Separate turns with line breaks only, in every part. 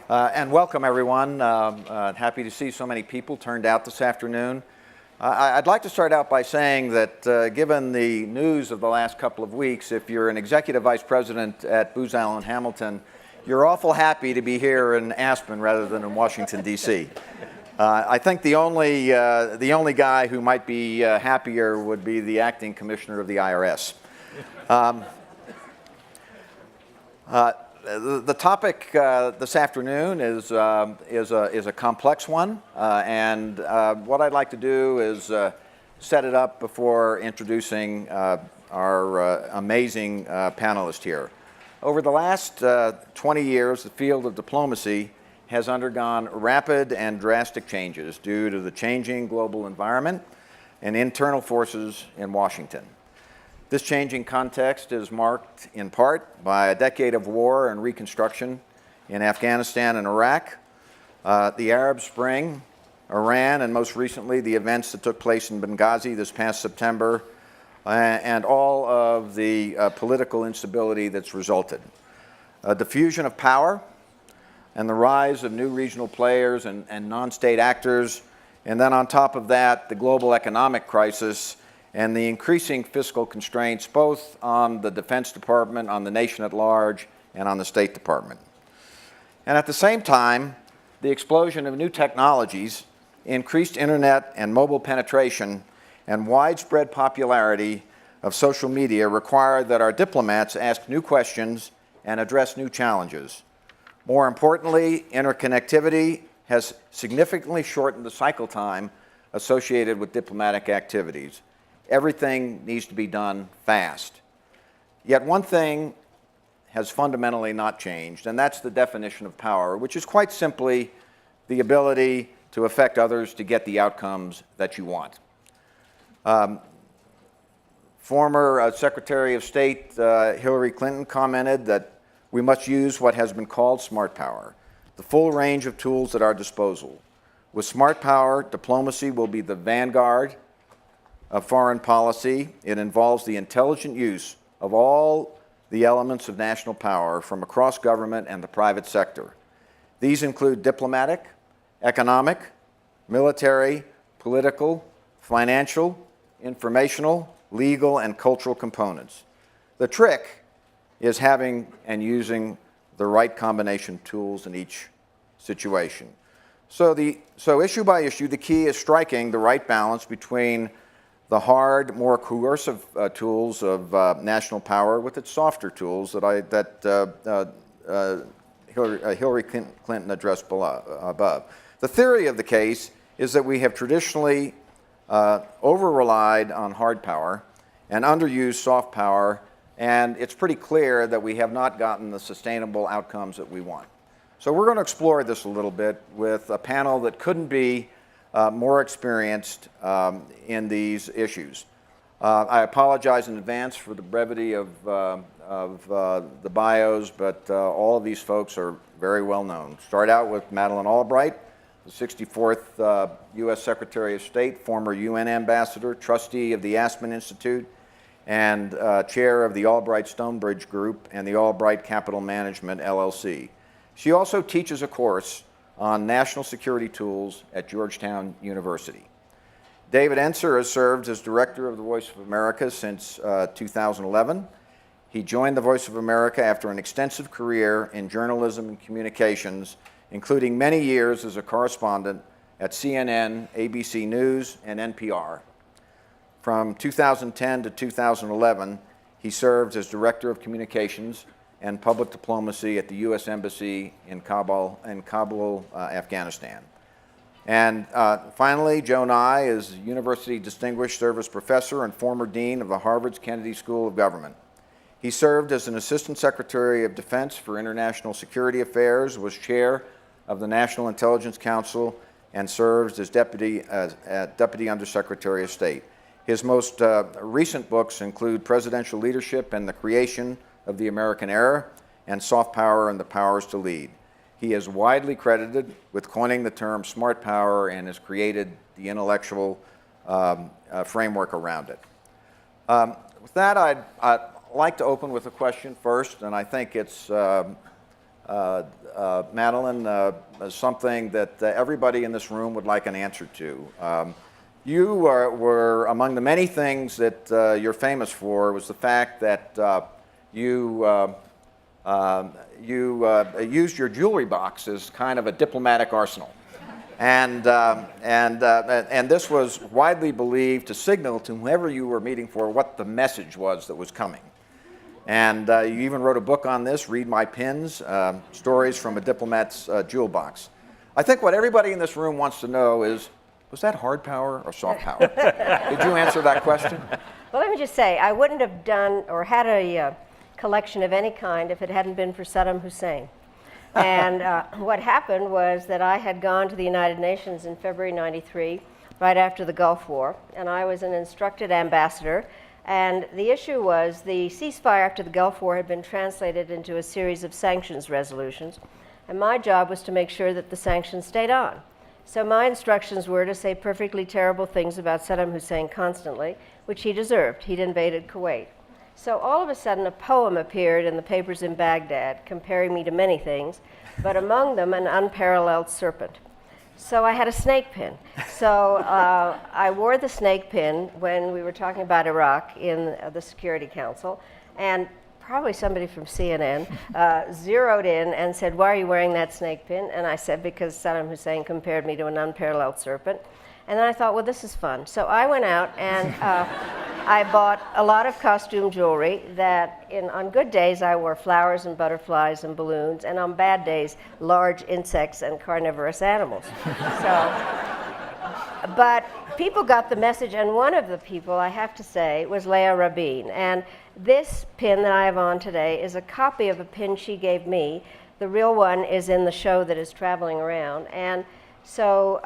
And welcome, everyone. Happy to see so many people turned out this afternoon. I'd like to start out by saying that given the news of the last couple of weeks, if you're an executive vice president at Booz Allen Hamilton, you're awful happy to be here in Aspen rather than in Washington, D.C. I think the only guy who might be happier would be the acting commissioner of the IRS. The topic this afternoon is a complex one, and what I'd like to do is set it up before introducing our amazing panelist here. Over the last 20 years, the field of diplomacy has undergone rapid and drastic changes due to the changing global environment and internal forces in Washington. This changing context is marked in part by a decade of war and reconstruction in Afghanistan and Iraq, the Arab Spring, Iran, and most recently the events that took place in Benghazi this past September, and all of the political instability that's resulted. A diffusion of power and the rise of new regional players and non-state actors, and then on top of that, the global economic crisis and the increasing fiscal constraints both on the Defense Department, on the nation at large, and on the State Department. And at the same time, the explosion of new technologies, increased internet and mobile penetration, and widespread popularity of social media require that our diplomats ask new questions and address new challenges. More importantly, interconnectivity has significantly shortened the cycle time associated with diplomatic activities. Everything needs to be done fast. Yet one thing has fundamentally not changed, and that's the definition of power, which is quite simply the ability to affect others to get the outcomes that you want. Former Secretary of State Hillary Clinton commented that we must use what has been called smart power, the full range of tools at our disposal. With smart power, diplomacy will be the vanguard of foreign policy. It involves the intelligent use of all the elements of national power from across government and the private sector. These include diplomatic, economic, military, political, financial, informational, legal, and cultural components. The trick is having and using the right combination of tools in each situation. So issue by issue, the key is striking the right balance between the hard, more coercive tools of national power with its softer tools that Hillary Clinton addressed above. The theory of the case is that we have traditionally over-relied on hard power and underused soft power, and it's pretty clear that we have not gotten the sustainable outcomes that we want. So we're going to explore this a little bit with a panel that couldn't be more experienced in these issues. I apologize in advance for the brevity of the bios, but all of these folks are very well known. Start out with Madeleine Albright, the 64th U.S. Secretary of State, former UN ambassador, trustee of the Aspen Institute, and chair of the Albright Stonebridge Group and the Albright Capital Management, LLC. She also teaches a course on national security tools at Georgetown University. David Enser has served as director of the Voice of America since 2011. He joined the Voice of America after an extensive career in journalism and communications, including many years as a correspondent at CNN, ABC News, and NPR. From 2010 to 2011, he served as director of communications and public diplomacy at the U.S. Embassy in Kabul, Afghanistan. And finally, Joe Nye is University Distinguished Service Professor and former Dean of the Harvard's Kennedy School of Government. He served as an Assistant Secretary of Defense for International Security Affairs, was chair of the National Intelligence Council, and serves as Deputy Undersecretary of State. His most recent books include Presidential Leadership and the Creation of the American Era, and Soft Power and the Powers to Lead. He is widely credited with coining the term smart power and has created the intellectual framework around it. With that, I'd like to open with a question first, and I think it's Madeline, something that everybody in this room would like an answer to. You were among the many things that you're famous for was the fact that you used your jewelry box as kind of a diplomatic arsenal. And this was widely believed to signal to whoever you were meeting for what the message was that was coming. And you even wrote a book on this, Read My Pins, Stories from a Diplomat's Jewel Box. I think what everybody in this room wants to know is, was that hard power or soft power? Did you answer that question?
Well, let me just say, I wouldn't have done or had a collection of any kind if it hadn't been for Saddam Hussein. And what happened was that I had gone to the United Nations in February '93, right after the Gulf War, and I was an instructed ambassador. And the issue was the ceasefire after the Gulf War had been translated into a series of sanctions resolutions, and my job was to make sure that the sanctions stayed on. So my instructions were to say perfectly terrible things about Saddam Hussein constantly, which he deserved. He'd invaded Kuwait. So all of a sudden, a poem appeared in the papers in Baghdad, comparing me to many things, but among them, an unparalleled serpent. So I had a snake pin. So I wore the snake pin when we were talking about Iraq in the Security Council, and probably somebody from CNN zeroed in and said, "Why are you wearing that snake pin?" And I said, "Because Saddam Hussein compared me to an unparalleled serpent." And then I thought, well, this is fun. So I went out and I bought a lot of costume jewelry that on good days I wore flowers and butterflies and balloons, and on bad days, large insects and carnivorous animals. But people got the message, and one of the people, I have to say, was Leah Rabin. And this pin that I have on today is a copy of a pin she gave me. The real one is in the show that is traveling around. And so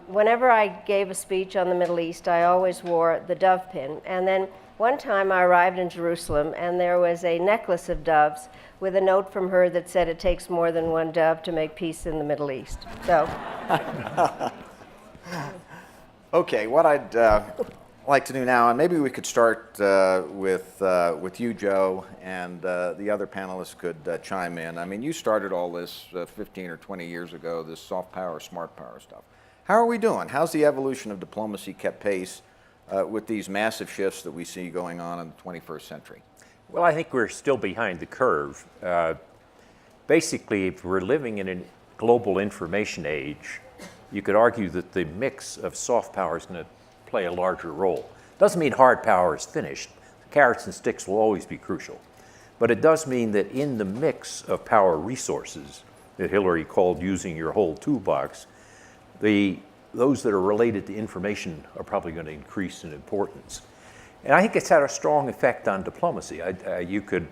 whenever I gave a speech on the Middle East, I always wore the dove pin. And then one time I arrived in Jerusalem, and there was a necklace of doves with a note from her that said it takes more than one dove to make peace in the Middle East. So.
Okay, what I'd like to do now, and maybe we could start with you, Joe, and the other panelists could chime in. I mean, you started all this 15 or 20 years ago, this soft power, smart power stuff. How are we doing? How's the evolution of diplomacy kept pace with these massive shifts that we see going on in the 21st century?
Well, I think we're still behind the curve. Basically, if we're living in a global information age, you could argue that the mix of soft power is going to play a larger role. Doesn't mean hard power is finished. Carrots and sticks will always be crucial. But it does mean that in the mix of power resources that Hillary called using your whole toolbox, those that are related to information are probably going to increase in importance. And I think it's had a strong effect on diplomacy. You could,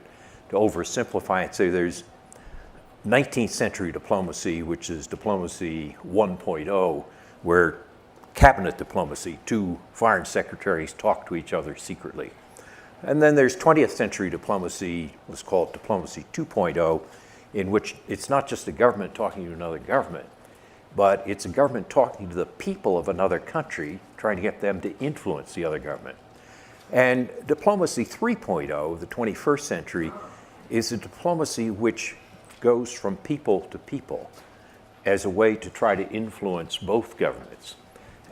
to oversimplify it, say there's 19th century diplomacy, which is diplomacy 1.0, where cabinet diplomacy, two foreign secretaries talk to each other secretly. And then there's 20th century diplomacy, let's call it diplomacy 2.0, in which it's not just a government talking to another government, but it's a government talking to the people of another country, trying to get them to influence the other government. And diplomacy 3.0, the 21st century, is a diplomacy which goes from people to people as a way to try to influence both governments.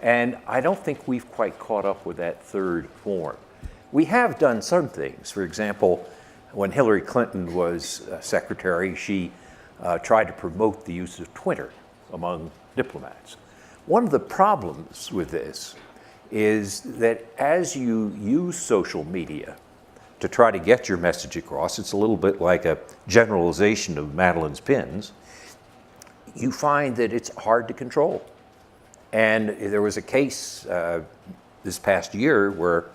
And I don't think we've quite caught up with that third form. We have done some things. For example, when Hillary Clinton was secretary, she tried to promote the use of Twitter among diplomats. One of the problems with this is that as you use social media to try to get your message across, it's a little bit like a generalization of Madeline's pins, you find that it's hard to control. And there was a case this past year where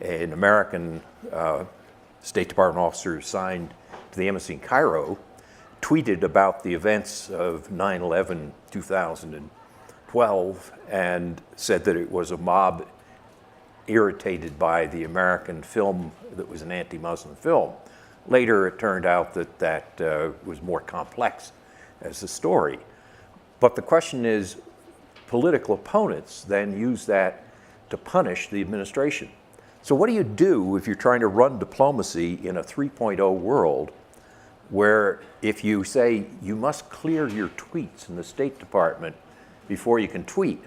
an American State Department officer assigned to the embassy in Cairo tweeted about the events of 9/11 2012 and said that it was a mob irritated by the American film that was an anti-Muslim film. Later, it turned out that that was more complex as a story. But the question is, political opponents then use that to punish the administration. So what do you do if you're trying to run diplomacy in a 3.0 world where if you say you must clear your tweets in the State Department before you can tweet,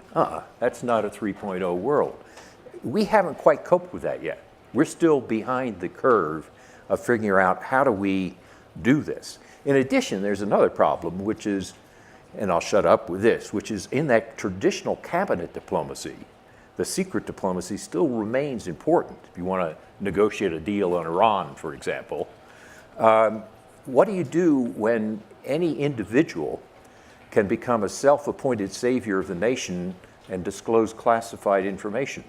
that's not a 3.0 world. We haven't quite coped with that yet. We're still behind the curve of figuring out how do we do this. In addition, there's another problem, which is, and I'll shut up with this, which is in that traditional cabinet diplomacy, the secret diplomacy still remains important. If you want to negotiate a deal on Iran, for example, what do you do when any individual can become a self-appointed savior of the nation and disclose classified information?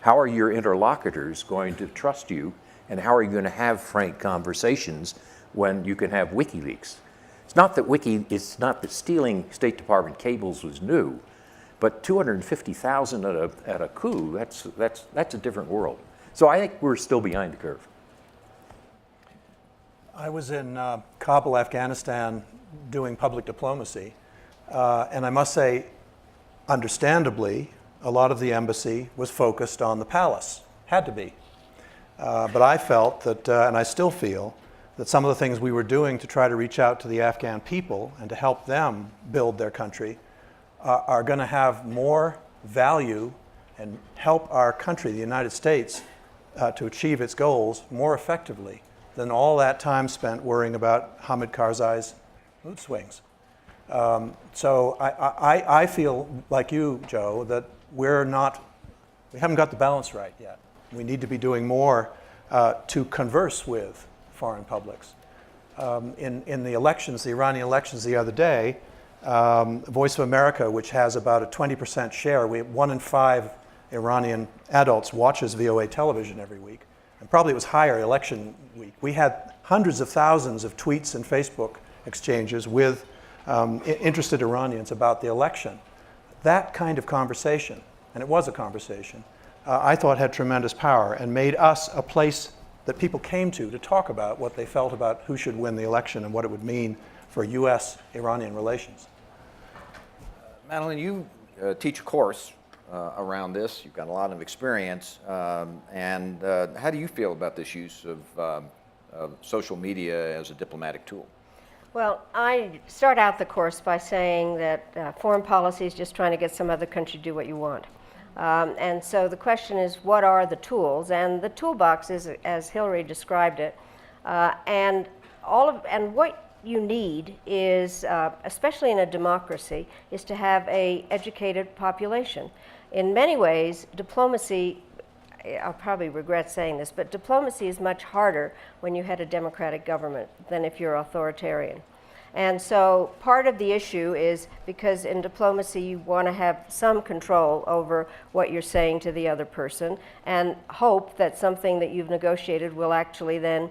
How are your interlocutors going to trust you, and how are you going to have frank conversations when you can have WikiLeaks? It's not that stealing State Department cables was new, but 250,000 at a coup, that's a different world. So I think we're still behind the curve.
I was in Kabul, Afghanistan, doing public diplomacy, and I must say, understandably, a lot of the embassy was focused on the palace, had to be. But I felt that, and I still feel, that some of the things we were doing to try to reach out to the Afghan people and to help them build their country are going to have more value and help our country, the United States, to achieve its goals more effectively than all that time spent worrying about Hamid Karzai's mood swings. So I feel like you, Joe, that we haven't got the balance right yet. We need to be doing more to converse with foreign publics. In the elections, the Iranian elections the other day, Voice of America, which has about a 20% share, 1 in 5 Iranian adults watches VOA television every week, and probably it was higher election week. We had hundreds of thousands of tweets and Facebook exchanges with interested Iranians about the election. That kind of conversation, and it was a conversation, I thought had tremendous power and made us a place that people came to talk about what they felt about who should win the election and what it would mean for U.S.-Iranian relations.
Madeline, you teach a course around this. You've got a lot of experience. And how do you feel about this use of social media as a diplomatic tool?
Well, I start out the course by saying that foreign policy is just trying to get some other country to do what you want. And so the question is, what are the tools? And the toolbox is, as Hillary described it, and what you need is, especially in a democracy, is to have an educated population. In many ways, diplomacy, I'll probably regret saying this, but diplomacy is much harder when you had a democratic government than if you're authoritarian. And so part of the issue is because in diplomacy you want to have some control over what you're saying to the other person and hope that something that you've negotiated will actually then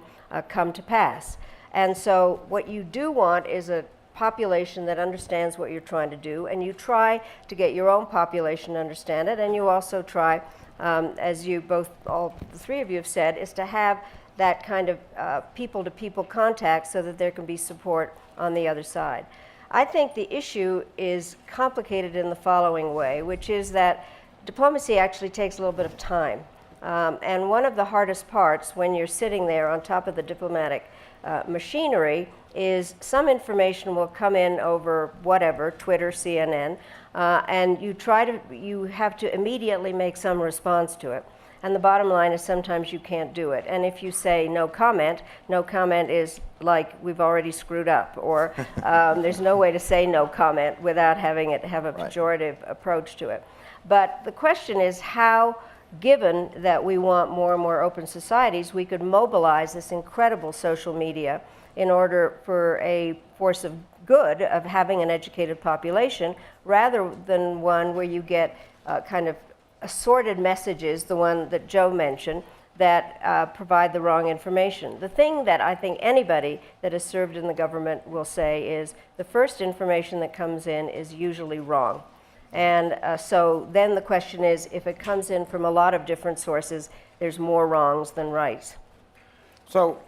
come to pass. And so what you do want is a population that understands what you're trying to do, and you try to get your own population to understand it, and you also try, as you both, all the three of you have said, is to have that kind of people-to-people contact so that there can be support on the other side. I think the issue is complicated in the following way, which is that diplomacy actually takes a little bit of time. And one of the hardest parts when you're sitting there on top of the diplomatic machinery is some information will come in over whatever, Twitter, CNN, and you have to immediately make some response to it. And the bottom line is sometimes you can't do it. And if you say no comment is like we've already screwed up, or there's no way to say no comment without having it have a pejorative approach to it. But the question is how, given that we want more and more open societies, we could mobilize this incredible social media in order for a force of good of having an educated population, rather than one where you get kind of assorted messages, the one that Joe mentioned, that provide the wrong information. The thing that I think anybody that has served in the government will say is the first information that comes in is usually wrong. And so then the question is, if it comes in from a lot of different sources, there's more wrongs than rights.
So,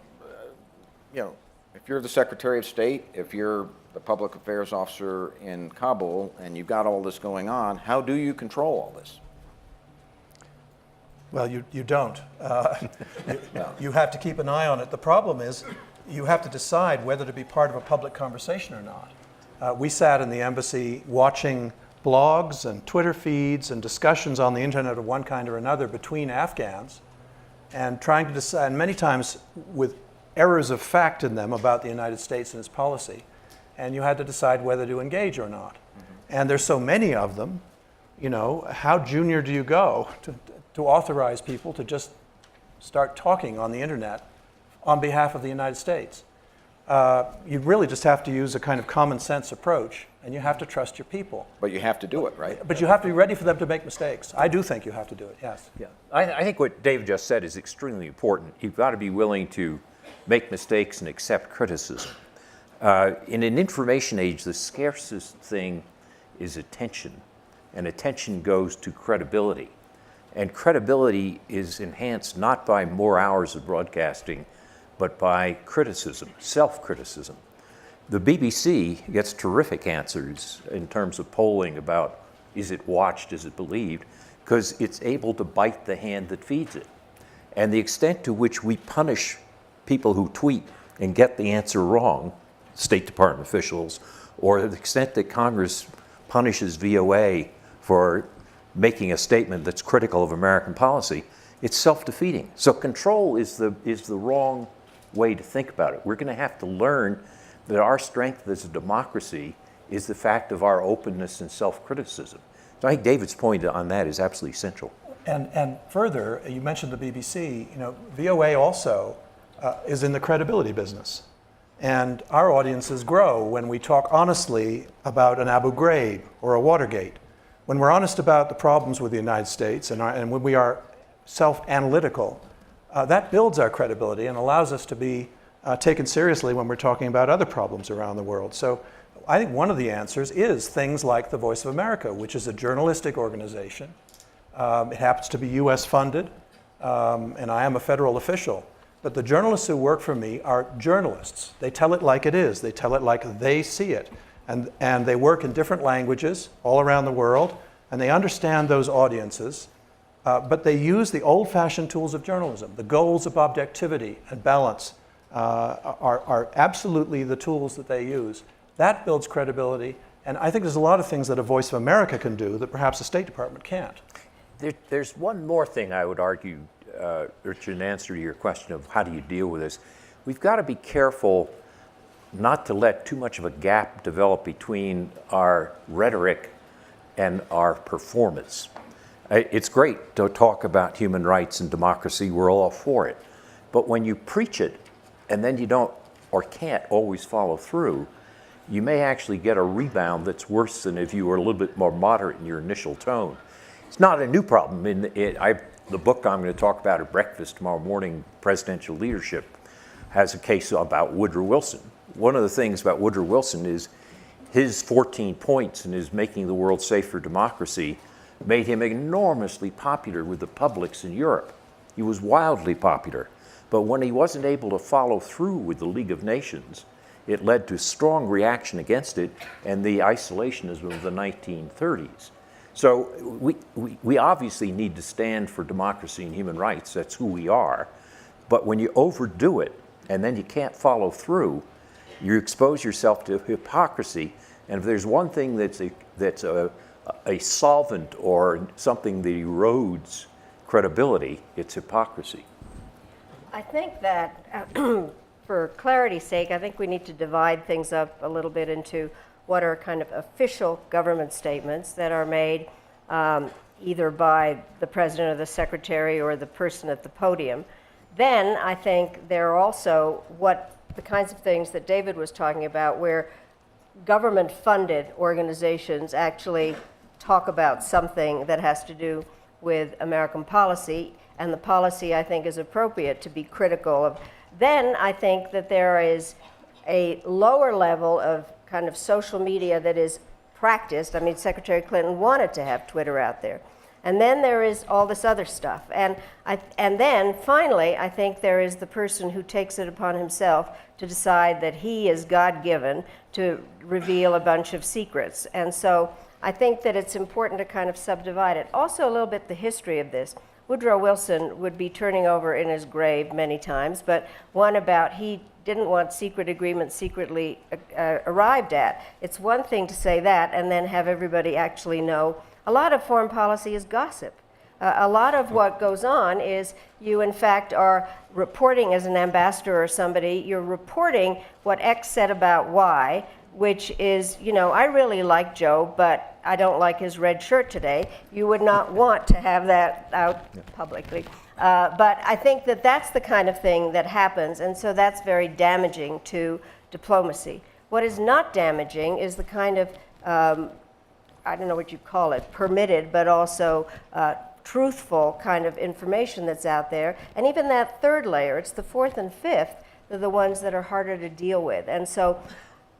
if you're the Secretary of State, if you're the public affairs officer in Kabul, and you've got all this going on, how do you control all this?
Well, you don't. You have to keep an eye on it. The problem is you have to decide whether to be part of a public conversation or not. We sat in the embassy watching blogs and Twitter feeds and discussions on the internet of one kind or another between Afghans and trying to decide, and many times with errors of fact in them about the United States and its policy. And you had to decide whether to engage or not. And there's so many of them, you know, how junior do you go to authorize people to just start talking on the internet on behalf of the United States? You really just have to use a kind of common sense approach, and you have to trust your people.
But you have to do it, right?
But you have to be ready for them to make mistakes. I do think you have to do it, yes.
Yeah, I think what David just said is extremely important. You've got to be willing to make mistakes and accept criticism. In an information age, the scarcest thing is attention, and attention goes to credibility. And credibility is enhanced not by more hours of broadcasting, but by criticism, self-criticism. The BBC gets terrific answers in terms of polling about is it watched, is it believed, because it's able to bite the hand that feeds it. And the extent to which we punish people who tweet and get the answer wrong, State Department officials, or the extent that Congress punishes VOA for making a statement that's critical of American policy, it's self-defeating. So control is the wrong way to think about it. We're going to have to learn that our strength as a democracy is the fact of our openness and self-criticism. So I think David's point on that is absolutely essential.
And further, you mentioned the BBC. You know, VOA also is in the credibility business. And our audiences grow when we talk honestly about an Abu Ghraib or a Watergate. When we're honest about the problems with the United States and when we are self-analytical, that builds our credibility and allows us to be taken seriously when we're talking about other problems around the world. So I think one of the answers is things like the Voice of America, which is a journalistic organization. It happens to be US funded, and I am a federal official. But the journalists who work for me are journalists. They tell it like it is. They tell it like they see it. And they work in different languages all around the world, and they understand those audiences. But they use the old-fashioned tools of journalism. The goals of objectivity and balance are absolutely the tools that they use. That builds credibility, and I think there's a lot of things that a Voice of America can do that perhaps the State Department can't.
There's one more thing I would argue, Richard, in answer to your question of how do you deal with this. We've got to be careful not to let too much of a gap develop between our rhetoric and our performance. It's great to talk about human rights and democracy. We're all for it. But when you preach it and then you don't or can't always follow through, you may actually get a rebound that's worse than if you were a little bit more moderate in your initial tone. It's not a new problem. The book I'm going to talk about at breakfast tomorrow morning, Presidential Leadership, has a case about Woodrow Wilson. One of the things about Woodrow Wilson is his 14 points in his Making the World Safe for Democracy made him enormously popular with the publics in Europe. He was wildly popular. But when he wasn't able to follow through with the League of Nations, it led to strong reaction against it and the isolationism of the 1930s. So we obviously need to stand for democracy and human rights. That's who we are. But when you overdo it and then you can't follow through, you expose yourself to hypocrisy. And if there's one thing that's a solvent or something that erodes credibility, it's hypocrisy.
I think that for clarity's sake, I think we need to divide things up a little bit into what are kind of official government statements that are made either by the president or the secretary or the person at the podium. Then I think there are also the kinds of things that David was talking about where government-funded organizations actually talk about something that has to do with American policy, and the policy I think is appropriate to be critical of. Then I think that there is a lower level of kind of social media that is practiced. I mean, Secretary Clinton wanted to have Twitter out there. And then there is all this other stuff. And then finally, I think there is the person who takes it upon himself to decide that he is God-given to reveal a bunch of secrets. And so I think that it's important to kind of subdivide it. Also a little bit the history of this. Woodrow Wilson would be turning over in his grave many times, but one about he didn't want secret agreements secretly arrived at. It's one thing to say that and then have everybody actually know. A lot of foreign policy is gossip. A lot of what goes on is you, in fact, are reporting as an ambassador or somebody, you're reporting what X said about Y, which is, you know, I really like Joe, but I don't like his red shirt today. You would not want to have that out publicly. But I think that that's the kind of thing that happens, and so that's very damaging to diplomacy. What is not damaging is the kind of, I don't know what you call it, permitted, but also truthful kind of information that's out there. And even that third layer, it's the fourth and fifth, they're the ones that are harder to deal with. And so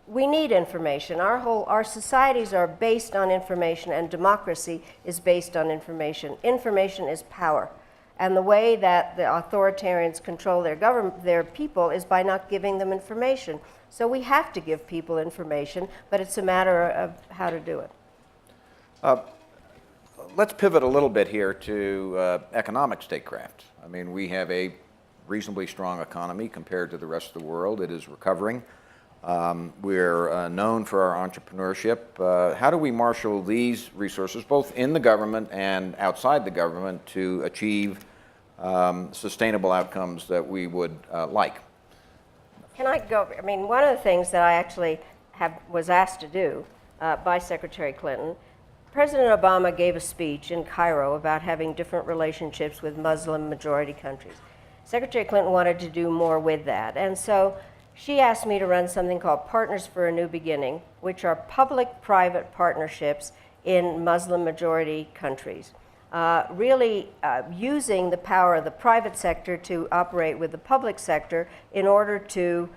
we need information. Our societies are based on information, and democracy is based on information. Information is power. And the way that the authoritarians control their people is by not giving them information. So we have to give people information, but it's a matter of how to do it.
Let's pivot a little bit here to economic statecraft. I mean, we have a reasonably strong economy compared to the rest of the world. It is recovering. We're known for our entrepreneurship. How do we marshal these resources, both in the government and outside the government, to achieve sustainable outcomes that we would like?
Can I go? I mean, one of the things that I actually was asked to do by Secretary Clinton, President Obama gave a speech in Cairo about having different relationships with Muslim-majority countries. Secretary Clinton wanted to do more with that, and so she asked me to run something called Partners for a New Beginning, which are public-private partnerships in Muslim-majority countries, really using the power of the private sector to operate with the public sector in order to,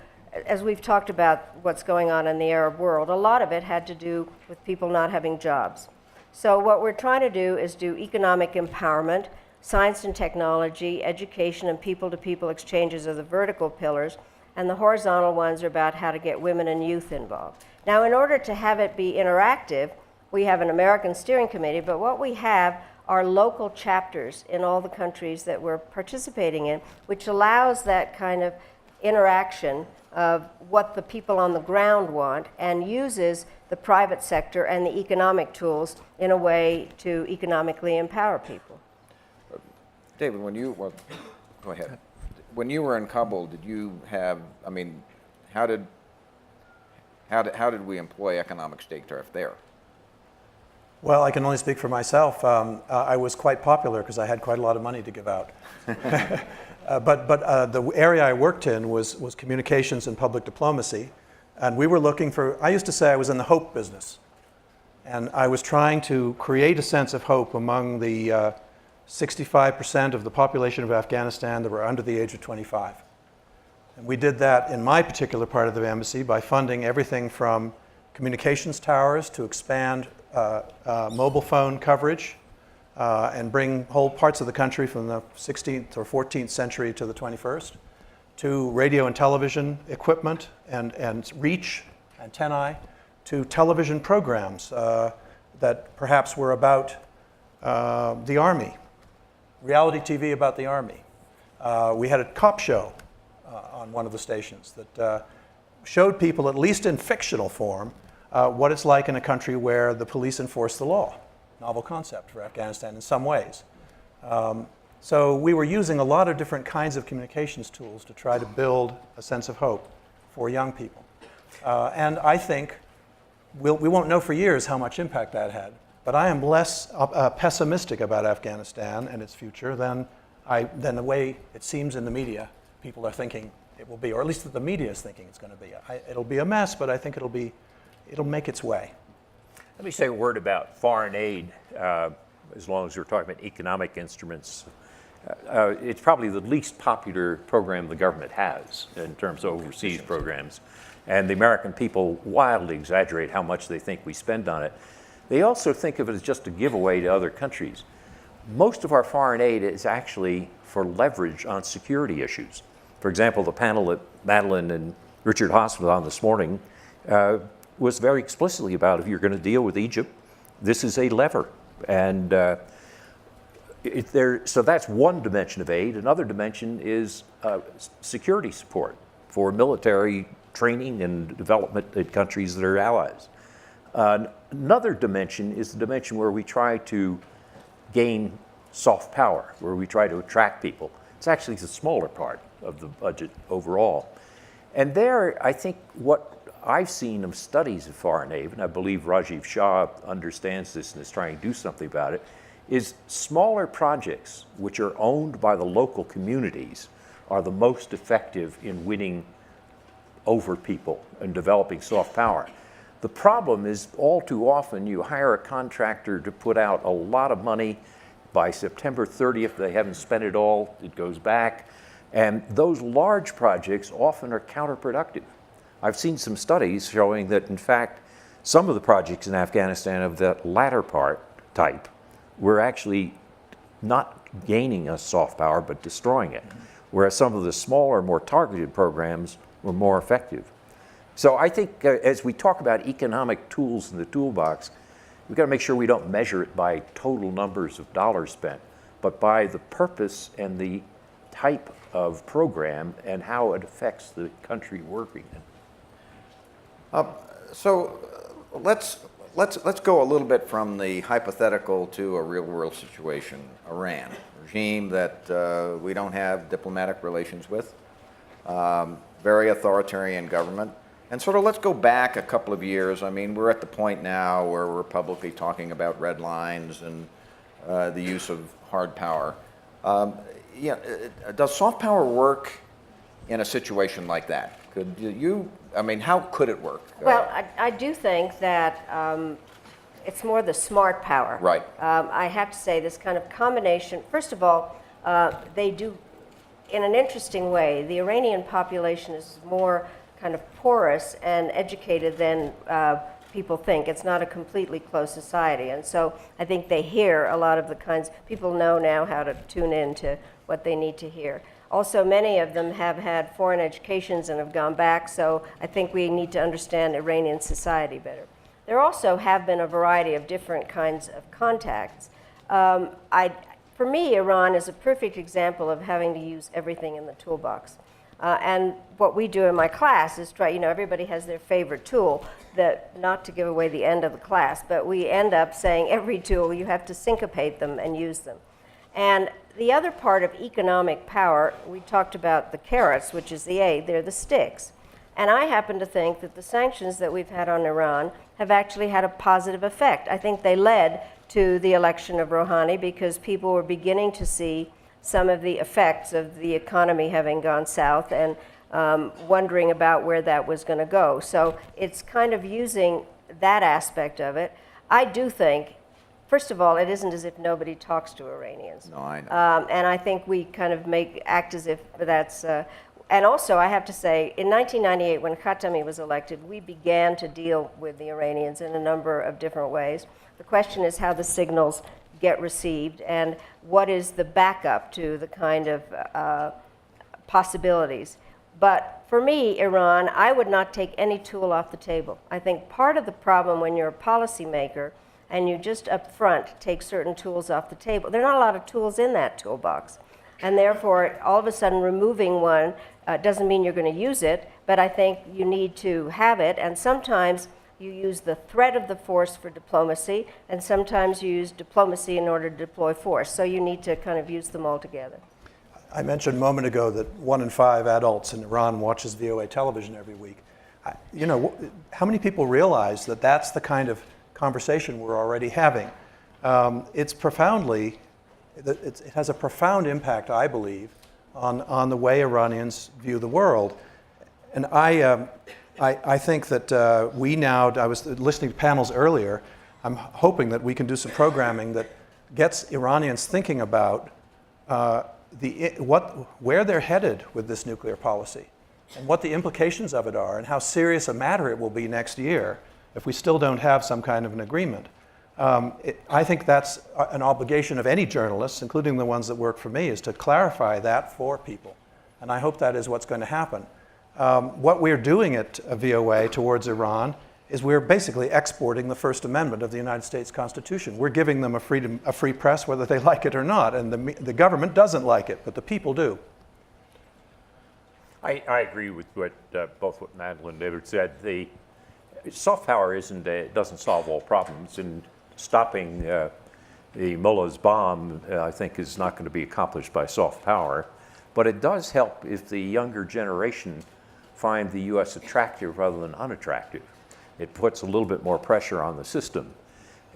as we've talked about what's going on in the Arab world, a lot of it had to do with people not having jobs. So what we're trying to do is do economic empowerment, science and technology, education, and people-to-people exchanges are the vertical pillars, and the horizontal ones are about how to get women and youth involved. Now, in order to have it be interactive, we have an American steering committee, but what we have are local chapters in all the countries that we're participating in, which allows that kind of interaction of what the people on the ground want and uses the private sector and the economic tools in a way to economically empower people.
David, well, go ahead. When you were in Kabul, did you have, I mean, how did we employ economic statecraft there?
Well, I can only speak for myself. I was quite popular because I had quite a lot of money to give out. But the area I worked in was communications and public diplomacy. And we were looking for, I used to say I was in the hope business. And I was trying to create a sense of hope among the 65% of the population of Afghanistan that were under the age of 25. And we did that in my particular part of the embassy by funding everything from communications towers to expand mobile phone coverage and bring whole parts of the country from the 16th or 14th century to the 21st, to radio and television equipment and reach, antennae, to television programs that perhaps were about the Army, reality TV about the Army. We had a cop show on one of the stations that showed people, at least in fictional form, what it's like in a country where the police enforce the law. Novel concept for Afghanistan in some ways. So we were using a lot of different kinds of communications tools to try to build a sense of hope for young people. And I think we won't know for years how much impact that had, but I am less pessimistic about Afghanistan and its future than the way it seems in the media people are thinking it will be, or at least that the media is thinking it's going to be. It'll be a mess, but I think it'll make its way.
Let me say a word about foreign aid, as long as we're talking about economic instruments. It's probably the least popular program the government has in terms of overseas programs. And the American people wildly exaggerate how much they think we spend on it. They also think of it as just a giveaway to other countries. Most of our foreign aid is actually for leverage on security issues. For example, the panel that Madeline and Richard Haas was on this morning was very explicitly about, if you're going to deal with Egypt, this is a lever. And So that's one dimension of aid. Another dimension is security support for military training and development in countries that are allies. Another dimension is the dimension where we try to gain soft power, where we try to attract people. It's actually the smaller part of the budget overall. And there, I think what I've seen of studies of foreign aid, and I believe Rajiv Shah understands this and is trying to do something about it, is smaller projects which are owned by the local communities are the most effective in winning over people and developing soft power. The problem is all too often you hire a contractor to put out a lot of money. By September 30th, they haven't spent it all, it goes back. And those large projects often are counterproductive. I've seen some studies showing that, in fact, some of the projects in Afghanistan of that latter type were actually not gaining us soft power, but destroying it. Whereas some of the smaller, more targeted programs were more effective. So I think as we talk about economic tools in the toolbox, we've got to make sure we don't measure it by total numbers of dollars spent, but by the purpose and the type of program and how it affects the country working in.
So let's go a little bit from the hypothetical to a real-world situation. Iran, regime that we don't have diplomatic relations with, very authoritarian government. And sort of let's go back a couple of years. I mean, we're at the point now where we're publicly talking about red lines and the use of hard power. Does soft power work in a situation like that? Could you, I mean, how could it work?
Well, I do think that it's more the smart power.
Right.
I have to say this kind of combination, first of all, they do, in an interesting way, the Iranian population is more kind of porous and educated than people think. It's not a completely closed society. And so I think they hear a lot of the kinds, people know now how to tune in to what they need to hear. Also, many of them have had foreign educations and have gone back, so I think we need to understand Iranian society better. There also have been a variety of different kinds of contacts. For me, Iran is a perfect example of having to use everything in the toolbox. And what we do in my class is try, everybody has their favorite tool, that not to give away the end of the class, but we end up saying every tool, you have to syncopate them and use them. And the other part of economic power, we talked about the carrots, which is the aid, they're the sticks. And I happen to think that the sanctions that we've had on Iran have actually had a positive effect. I think they led to the election of Rouhani because people were beginning to see some of the effects of the economy having gone south and wondering about where that was going to go. So it's kind of using that aspect of it. I do think, first of all, it isn't as if nobody talks to Iranians.
No, I know.
And I think we kind of act as if that's, and also I have to say, in 1998 when Khatami was elected, we began to deal with the Iranians in a number of different ways. The question is how the signals get received and what is the backup to the kind of possibilities. But for me, Iran, I would not take any tool off the table. I think part of the problem when you're a policymaker and you just up front take certain tools off the table, there are not a lot of tools in that toolbox. And therefore, all of a sudden removing one doesn't mean you're going to use it, but I think you need to have it. And sometimes you use the threat of the force for diplomacy, and sometimes you use diplomacy in order to deploy force. So you need to kind of use them all together.
I mentioned a moment ago that 1 in 5 adults in Iran watches VOA television every week. How many people realize that that's the kind of conversation we're already having? It has a profound impact, I believe, on the way Iranians view the world. And I think that we now, I was listening to panels earlier, I'm hoping that we can do some programming that gets Iranians thinking about where they're headed with this nuclear policy and what the implications of it are and how serious a matter it will be next year if we still don't have some kind of an agreement. I think that's an obligation of any journalists, including the ones that work for me, is to clarify that for people. And I hope that is what's going to happen. What we're doing at VOA towards Iran is we're basically exporting the First Amendment of the United States Constitution. We're giving them a free press whether they like it or not, and the government doesn't like it, but the people do.
I agree with what both what Madeline and David said. The soft power doesn't solve all problems, and stopping the mullah's bomb, I think, is not going to be accomplished by soft power. But it does help if the younger generation find the U.S. attractive rather than unattractive. It puts a little bit more pressure on the system.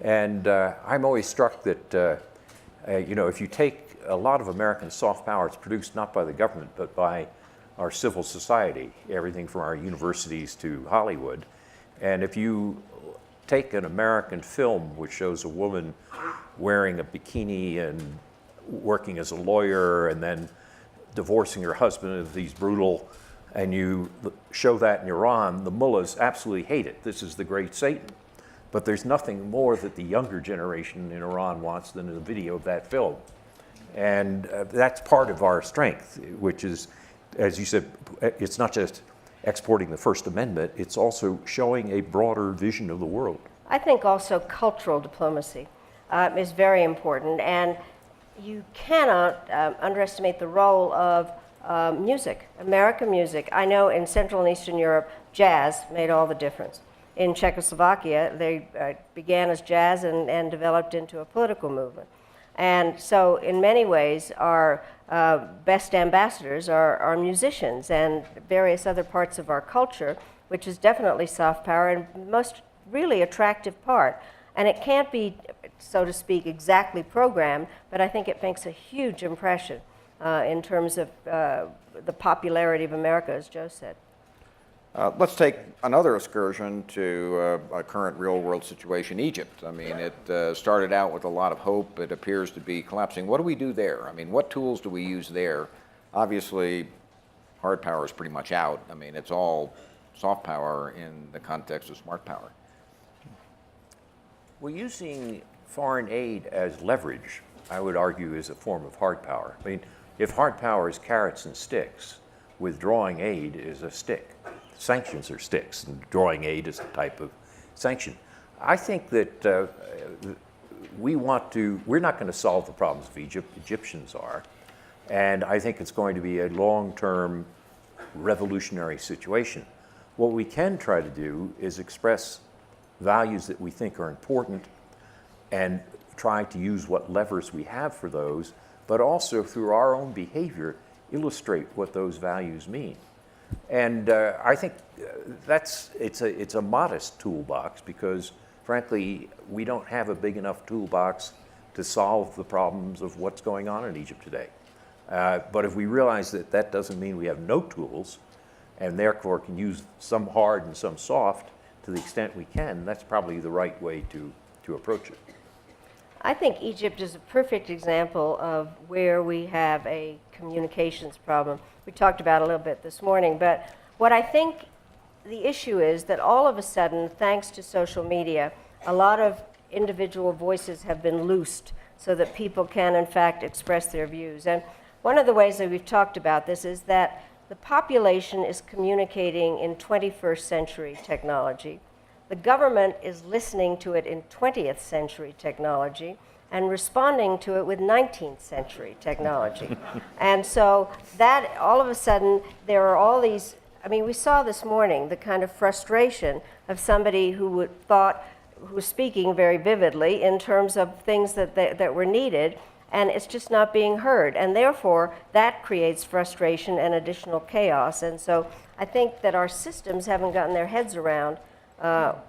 And I'm always struck that, if you take a lot of American soft power, it's produced not by the government, but by our civil society, everything from our universities to Hollywood. And if you take an American film which shows a woman wearing a bikini and working as a lawyer and then divorcing her husband of these brutal, and you show that in Iran, the mullahs absolutely hate it. This is the great Satan. But there's nothing more that the younger generation in Iran wants than a video of that film. And that's part of our strength, which is, as you said, it's not just exporting the First Amendment, it's also showing a broader vision of the world.
I think also cultural diplomacy is very important, and you cannot underestimate the role of music, American music. I know in Central and Eastern Europe, jazz made all the difference. In Czechoslovakia, they began as jazz and developed into a political movement. And so in many ways, our best ambassadors are musicians and various other parts of our culture, which is definitely soft power and most really attractive part. And it can't be, so to speak, exactly programmed, but I think it makes a huge impression in terms of the popularity of America, as Joe said.
Let's take another excursion to a current real-world situation, Egypt. I mean, it started out with a lot of hope. It appears to be collapsing. What do we do there? I mean, what tools do we use there? Obviously, hard power is pretty much out. I mean, it's all soft power in the context of smart power.
Well, using foreign aid as leverage, I would argue, is a form of hard power. I mean, if hard power is carrots and sticks, withdrawing aid is a stick. Sanctions are sticks, and drawing aid is a type of sanction. I think that we're not going to solve the problems of Egypt. Egyptians are. And I think it's going to be a long-term revolutionary situation. What we can try to do is express values that we think are important and try to use what levers we have for those, but also through our own behavior, illustrate what those values mean. And I think it's a modest toolbox because, frankly, we don't have a big enough toolbox to solve the problems of what's going on in Egypt today. But if we realize that that doesn't mean we have no tools, and therefore can use some hard and some soft to the extent we can, that's probably the right way to approach it.
I think Egypt is a perfect example of where we have a communications problem. We talked about it a little bit this morning, but what I think the issue is that all of a sudden, thanks to social media, a lot of individual voices have been loosed so that people can, in fact, express their views. And one of the ways that we've talked about this is that the population is communicating in 21st century technology. The government is listening to it in 20th century technology and responding to it with 19th century technology. And so that, all of a sudden, there are all these, I mean, we saw this morning the kind of frustration of somebody who who was speaking very vividly in terms of things that were needed, and it's just not being heard. And therefore, that creates frustration and additional chaos. And so I think that our systems haven't gotten their heads around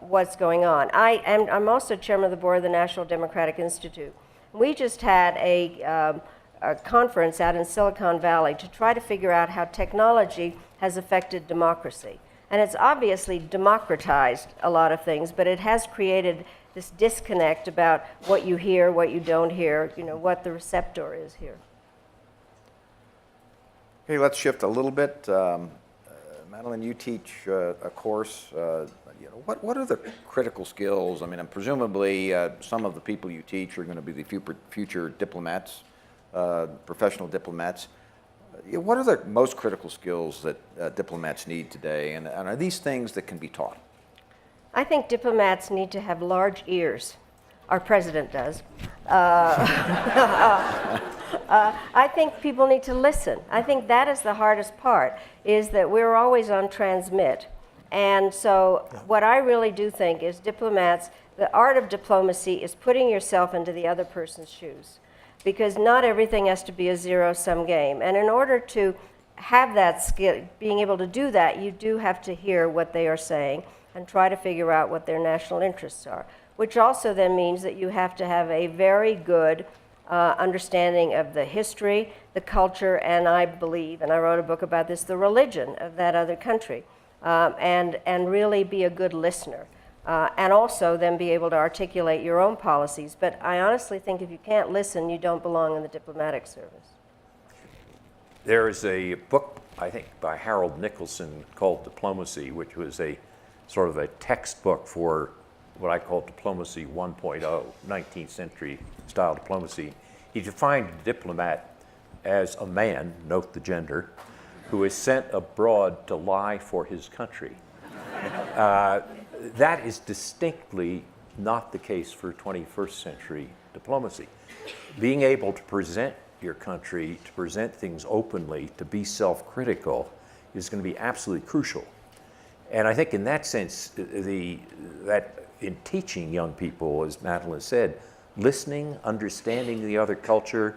what's going on. I'm also chairman of the board of the National Democratic Institute. We just had a conference out in Silicon Valley to try to figure out how technology has affected democracy. And it's obviously democratized a lot of things, but it has created this disconnect about what you hear, what you don't hear, what the receptor is here.
Okay, let's shift a little bit. Madeline, you teach a course. What are the critical skills? I mean, and presumably some of the people you teach are going to be the future diplomats, professional diplomats. What are the most critical skills that diplomats need today, and are these things that can be taught?
I think diplomats need to have large ears. Our president does. I think people need to listen. I think that is the hardest part, is that we're always on transmit. And so what I really do think is diplomats, the art of diplomacy is putting yourself into the other person's shoes, because not everything has to be a zero-sum game. And in order to have that skill, being able to do that, you do have to hear what they are saying and try to figure out what their national interests are, which also then means that you have to have a very good understanding of the history, the culture, and I believe, and I wrote a book about this, the religion of that other country, and really be a good listener. And also then be able to articulate your own policies. But I honestly think if you can't listen, you don't belong in the diplomatic service.
There is a book, I think, by Harold Nicholson called Diplomacy, which was a sort of a textbook for what I call Diplomacy 1.0, 19th century style diplomacy. He defined a diplomat as a man, note the gender, who is sent abroad to lie for his country. That is distinctly not the case for 21st century diplomacy. Being able to present your country, to present things openly, to be self-critical is going to be absolutely crucial. And I think in that sense, that in teaching young people, as Madeline said, listening, understanding the other culture,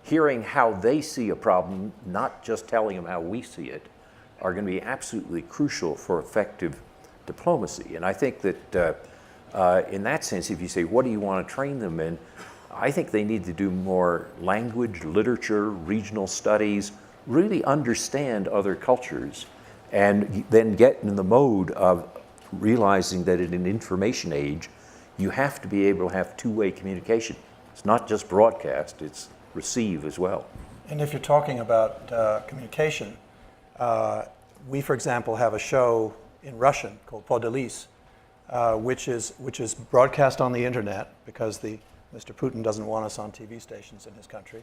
hearing how they see a problem, not just telling them how we see it, are going to be absolutely crucial for effective diplomacy. And I think that in that sense, if you say, what do you want to train them in? I think they need to do more language, literature, regional studies, really understand other cultures, and then get in the mode of realizing that in an information age, you have to be able to have two-way communication. It's not just broadcast, it's receive as well.
And if you're talking about communication, we, for example, have a show in Russian called Podelis, which is broadcast on the internet because Mr. Putin doesn't want us on TV stations in his country.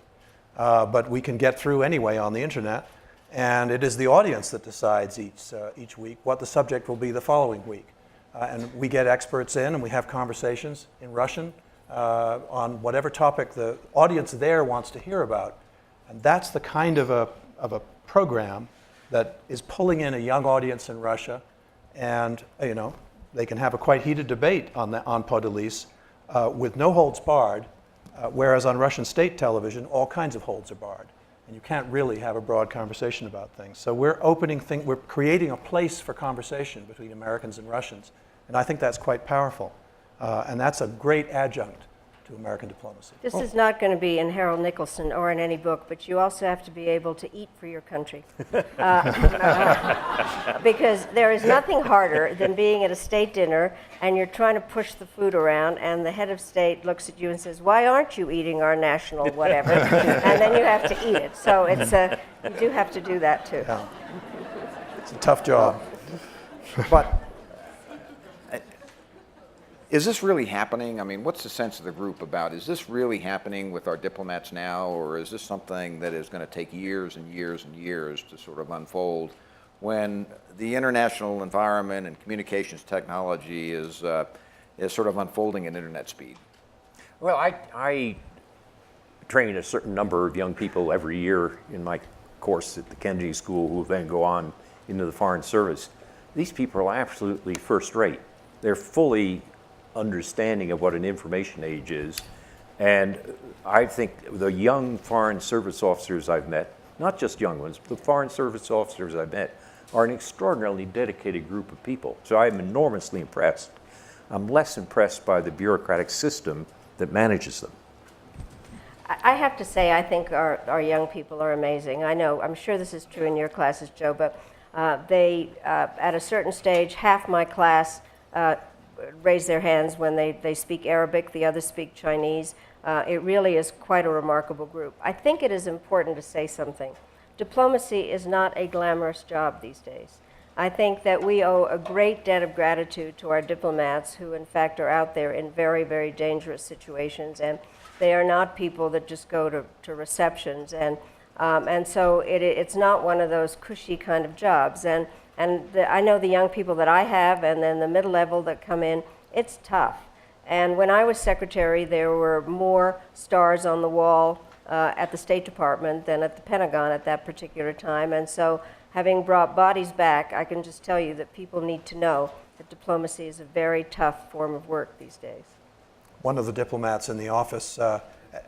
But we can get through anyway on the internet, and it is the audience that decides each week what the subject will be the following week. And we get experts in, and we have conversations in Russian on whatever topic the audience there wants to hear about. And that's the kind of a program that is pulling in a young audience in Russia, and they can have a quite heated debate on Podelis with no holds barred, whereas on Russian state television, all kinds of holds are barred, and you can't really have a broad conversation about things. So we're we're creating a place for conversation between Americans and Russians, and I think that's quite powerful, and that's a great adjunct to American diplomacy.
This is not going to be in Harold Nicholson or in any book, but you also have to be able to eat for your country. Because there is nothing harder than being at a state dinner and you're trying to push the food around and the head of state looks at you and says, "Why aren't you eating our national whatever?" And then you have to eat it. So you do have to do that too.
Yeah. It's a tough job.
But is this really happening? I mean, what's the sense of the group about, is this really happening with our diplomats now, or is this something that is going to take years and years and years to sort of unfold when the international environment and communications technology is sort of unfolding at internet speed?
Well, I train a certain number of young people every year in my course at the Kennedy School who then go on into the Foreign Service. These people are absolutely first rate. They're fully understanding of what an information age is. And I think the young Foreign Service officers I've met, not just young ones, but the Foreign Service officers I've met, are an extraordinarily dedicated group of people. So I'm enormously impressed. I'm less impressed by the bureaucratic system that manages them.
I have to say, I think our young people are amazing. I'm sure this is true in your classes, Joe, but they, at a certain stage, half my class raise their hands when they speak Arabic, the others speak Chinese. It really is quite a remarkable group. I think it is important to say something. Diplomacy is not a glamorous job these days. I think that we owe a great debt of gratitude to our diplomats who, in fact, are out there in very, very dangerous situations, and they are not people that just go to receptions. And so it's not one of those cushy kind of jobs. And And I know the young people that I have and then the middle level that come in, it's tough. And when I was secretary, there were more stars on the wall at the State Department than at the Pentagon at that particular time. And so having brought bodies back, I can just tell you that people need to know that diplomacy is a very tough form of work these days.
One of the diplomats in the office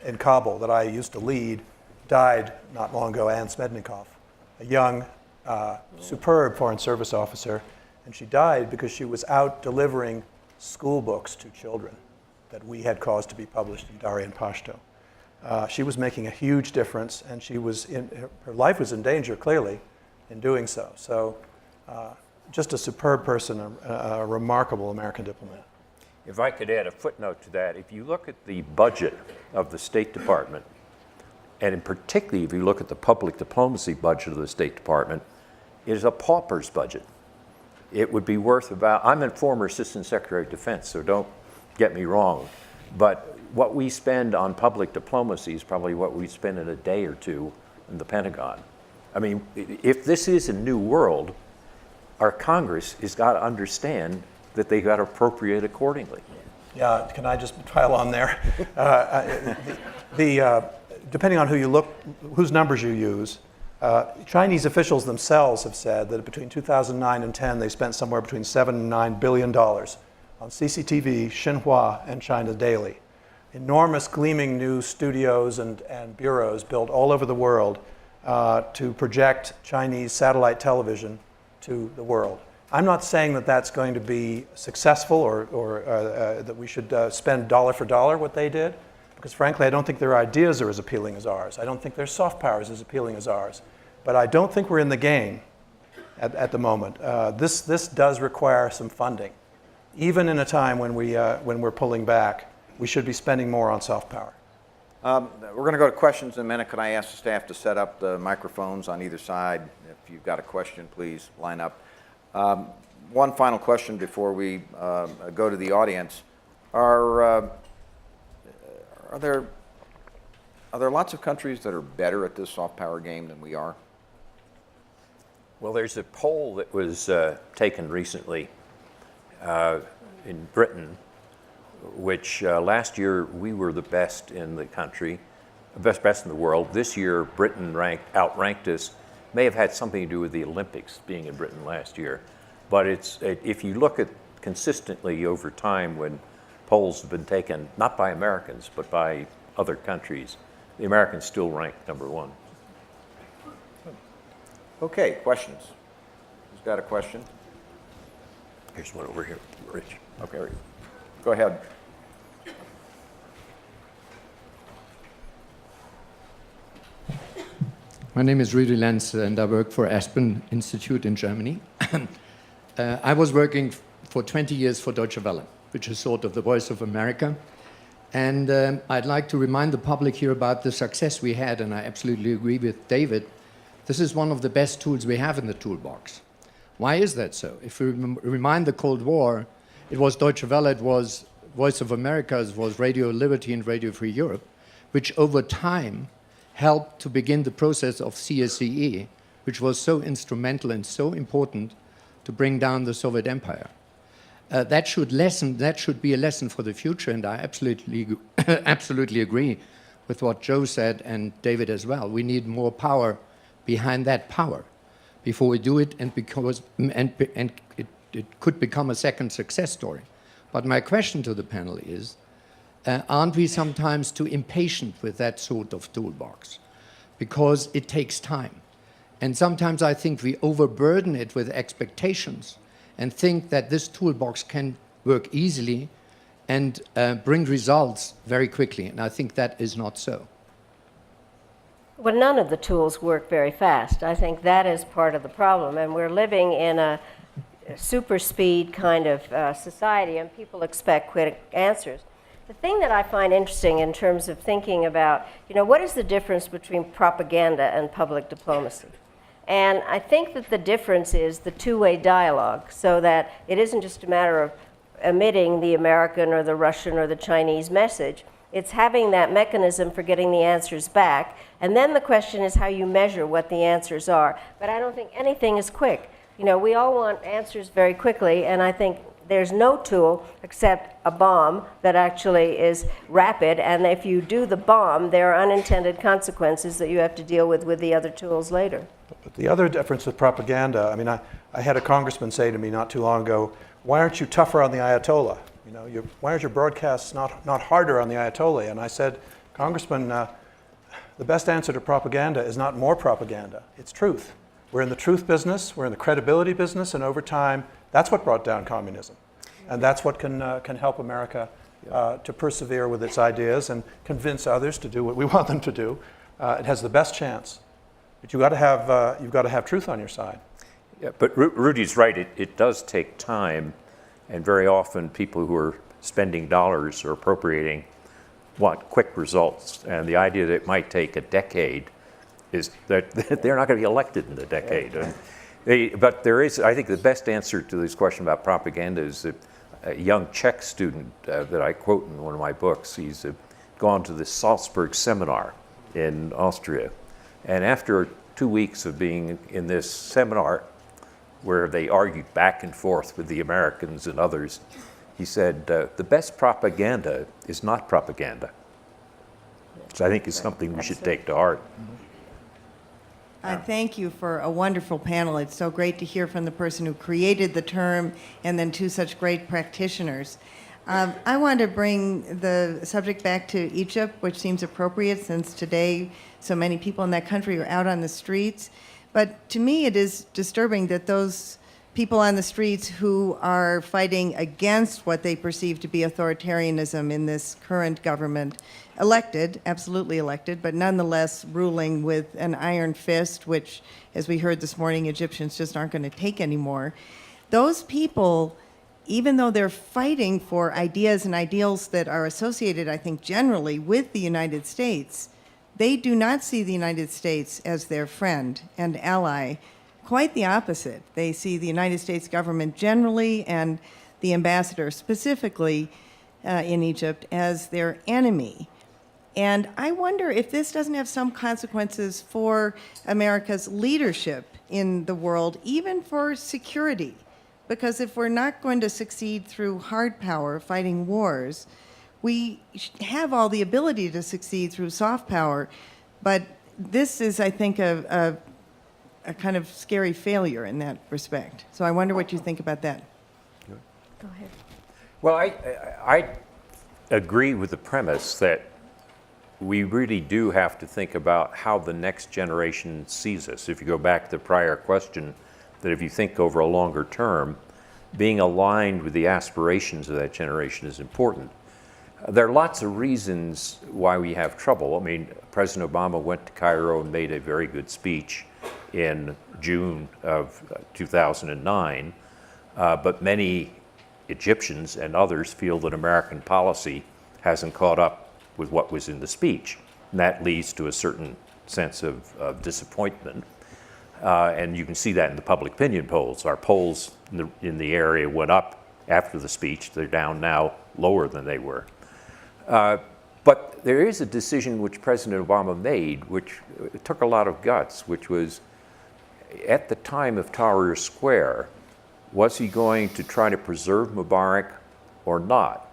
in Kabul that I used to lead died not long ago, Anne Smednikov, a young, superb Foreign Service officer, and she died because she was out delivering school books to children that we had caused to be published in Dari and Pashto. She was making a huge difference, and her life was in danger, clearly, in doing so. So just a superb person, a remarkable American diplomat.
If I could add a footnote to that, if you look at the budget of the State Department, and in particularly if you look at the public diplomacy budget of the State Department, it is a pauper's budget. It would be worth about, I'm a former Assistant Secretary of Defense, so don't get me wrong, but what we spend on public diplomacy is probably what we spend in a day or two in the Pentagon. I mean, if this is a new world, our Congress has got to understand that they've got to appropriate accordingly.
Yeah, can I just pile on there? Depending on whose numbers you use, Chinese officials themselves have said that between 2009 and 10, they spent somewhere between $7 and $9 billion on CCTV, Xinhua, and China Daily. Enormous gleaming new studios and bureaus built all over the world to project Chinese satellite television to the world. I'm not saying that that's going to be successful or that we should spend dollar for dollar what they did, because frankly, I don't think their ideas are as appealing as ours. I don't think their soft power is as appealing as ours. But I don't think we're in the game at the moment. This does require some funding. Even in a time when we're pulling back, we should be spending more on soft power.
We're going to go to questions in a minute. Can I ask the staff to set up the microphones on either side? If you've got a question, please line up. One final question before we go to the audience. Are there lots of countries that are better at this soft power game than we are?
Well, there's a poll that was taken recently in Britain, which last year we were the best in the country, best in the world. This year, Britain outranked us. May have had something to do with the Olympics being in Britain last year. But if you look at consistently over time when polls have been taken, not by Americans, but by other countries, the Americans still rank #1.
Okay, questions? Who's got a question?
Here's one over here, Rich.
Okay, go ahead.
My name is Rudy Lenz, and I work for Aspen Institute in Germany. I was working for 20 years for Deutsche Welle, which is sort of the voice of America. And I'd like to remind the public here about the success we had, and I absolutely agree with David. This is one of the best tools we have in the toolbox. Why is that so? If we remind the Cold War, it was Deutsche Welle, it was Voice of America, it was Radio Liberty and Radio Free Europe, which over time helped to begin the process of CSCE, which was so instrumental and so important to bring down the Soviet Empire. That should be a lesson for the future, and I absolutely agree with what Joe said and David as well. We need more power behind that power before we do it, and it could become a second success story. But my question to the panel is, aren't we sometimes too impatient with that sort of toolbox? Because it takes time. And sometimes I think we overburden it with expectations and think that this toolbox can work easily and bring results very quickly. And I think that is not so.
Well, none of the tools work very fast. I think that is part of the problem. And we're living in a super speed kind of society, and people expect quick answers. The thing that I find interesting in terms of thinking about, what is the difference between propaganda and public diplomacy? And I think that the difference is the two-way dialogue, so that it isn't just a matter of emitting the American or the Russian or the Chinese message. It's having that mechanism for getting the answers back. And then the question is how you measure what the answers are. But I don't think anything is quick. You know, we all want answers very quickly, and I think there's no tool except a bomb that actually is rapid, and if you do the bomb, there are unintended consequences that you have to deal with the other tools later.
But the other difference with propaganda, I mean, I had a congressman say to me not too long ago, why aren't you tougher on the Ayatollah? You know, why aren't your broadcasts not harder on the Ayatollah? And I said, Congressman, the best answer to propaganda is not more propaganda, it's truth. We're in the truth business, we're in the credibility business, and over time, that's what brought down communism. And that's what can help America to persevere with its ideas and convince others to do what we want them to do. It has the best chance. But you've got to have truth on your side.
Yeah, but Rudy's right. It does take time, and very often people who are spending dollars or appropriating want quick results. And the idea that it might take a decade is that they're not going to be elected in a decade. But there is, I think, the best answer to this question about propaganda is that a young Czech student that I quote in one of my books. He's gone to the Salzburg seminar in Austria, and after 2 weeks of being in this seminar, where they argued back and forth with the Americans and others, he said, the best propaganda is not propaganda, which I think is something we should take to heart.
I thank you for a wonderful panel. It's so great to hear from the person who created the term and then two such great practitioners. I want to bring the subject back to Egypt, which seems appropriate since today so many people in that country are out on the streets. But to me, it is disturbing that those people on the streets who are fighting against what they perceive to be authoritarianism in this current government, elected, absolutely elected, but nonetheless ruling with an iron fist, which, as we heard this morning, Egyptians just aren't going to take anymore. Those people, even though they're fighting for ideas and ideals that are associated, I think, generally with the United States, they do not see the United States as their friend and ally. Quite the opposite. They see the United States government generally and the ambassador specifically in Egypt as their enemy. And I wonder if this doesn't have some consequences for America's leadership in the world, even for security. Because if we're not going to succeed through hard power, fighting wars, we have all the ability to succeed through soft power. But this is, I think, a kind of scary failure in that respect. So I wonder what you think about that.
Go ahead.
Well, I agree with the premise that we really do have to think about how the next generation sees us. If you go back to the prior question, that if you think over a longer term, being aligned with the aspirations of that generation is important. There are lots of reasons why we have trouble. I mean, President Obama went to Cairo and made a very good speech in June of 2009, but many Egyptians and others feel that American policy hasn't caught up with what was in the speech. And that leads to a certain sense of disappointment. And you can see that in the public opinion polls. Our polls in the area went up after the speech. They're down now lower than they were. But there is a decision which President Obama made, which took a lot of guts, which was at the time of Tahrir Square, was he going to try to preserve Mubarak or not?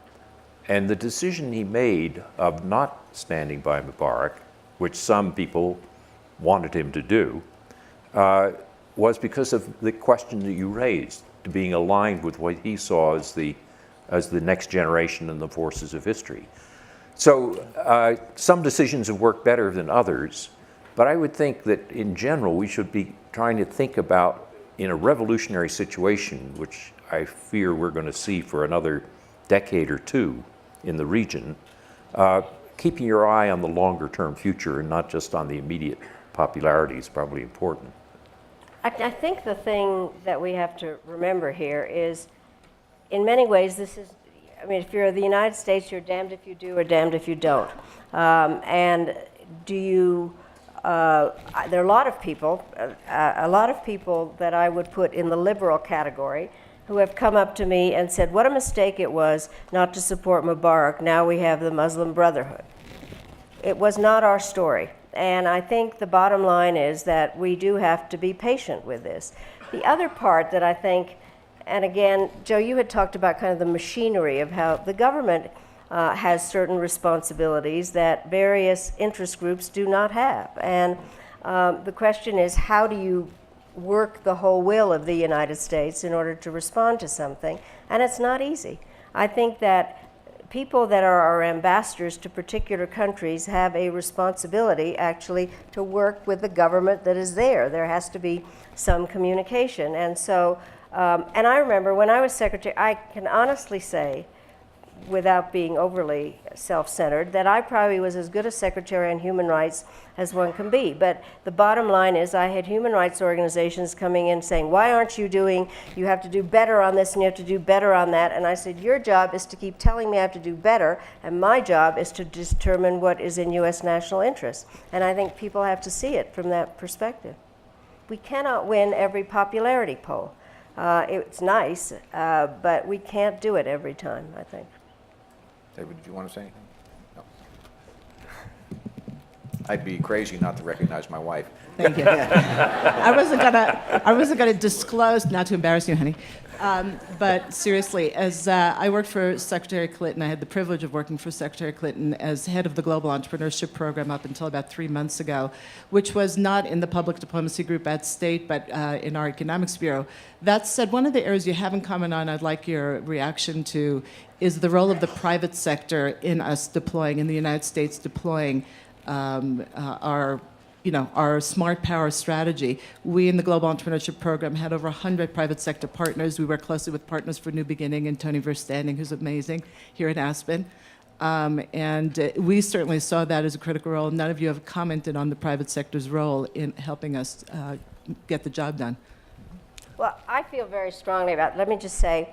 And the decision he made of not standing by Mubarak, which some people wanted him to do, was because of the question that you raised, to being aligned with what he saw as the next generation and the forces of history. So some decisions have worked better than others, but I would think that in general we should be trying to think about, in a revolutionary situation, which I fear we're going to see for another decade or two in the region, keeping your eye on the longer term future and not just on the immediate popularity is probably important.
I think the thing that we have to remember here is, in many ways, this is, I mean, if you're the United States, you're damned if you do or damned if you don't. And do you, there are a lot of people that I would put in the liberal category who have come up to me and said, what a mistake it was not to support Mubarak. Now we have the Muslim Brotherhood. It was not our story. And I think the bottom line is that we do have to be patient with this. The other part that I think, and again, Joe, you had talked about kind of the machinery of how the government has certain responsibilities that various interest groups do not have. And the question is, how do you work the whole will of the United States in order to respond to something? And it's not easy. I think that people that are our ambassadors to particular countries have a responsibility actually to work with the government that is there. There has to be some communication. And so, and I remember when I was secretary, I can honestly say, without being overly self-centered, that I probably was as good a secretary on human rights as one can be. But the bottom line is I had human rights organizations coming in saying, why aren't you doing, you have to do better on this and you have to do better on that. And I said, your job is to keep telling me I have to do better, and my job is to determine what is in U.S. national interest. And I think people have to see it from that perspective. We cannot win every popularity poll. It's nice, but we can't do it every time, I think.
David, did you want to say anything? No. I'd be crazy not to recognize my wife.
Thank you. I wasn't gonna disclose, not to embarrass you, honey. But seriously, as I worked for Secretary Clinton, I had the privilege of working for Secretary Clinton as head of the Global Entrepreneurship Program up until about 3 months ago, which was not in the public diplomacy group at State, but in our economics bureau. That said, one of the areas you haven't commented on, I'd like your reaction to, is the role of the private sector in us deploying, in the United States deploying our smart power strategy. We in the Global Entrepreneurship Program had over 100 private sector partners. We work closely with Partners for New Beginning and Tony Verstanding, who's amazing, here in Aspen. And we certainly saw that as a critical role. None of you have commented on the private sector's role in helping us get the job done.
Well, I feel very strongly about it. Let me just say,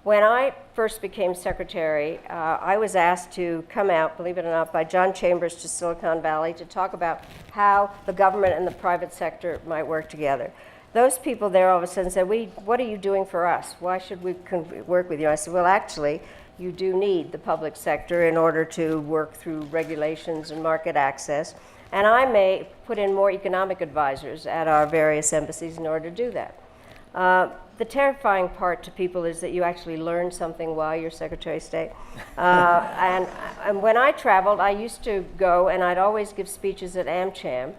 when I first became secretary, I was asked to come out, believe it or not, by John Chambers to Silicon Valley to talk about how the government and the private sector might work together. Those people there all of a sudden said, what are you doing for us? Why should we work with you? I said, well, actually, you do need the public sector in order to work through regulations and market access. And I may put in more economic advisors at our various embassies in order to do that. The terrifying part to people is that you actually learn something while you're Secretary of State. And when I traveled, I used to go and I'd always give speeches at AmCham,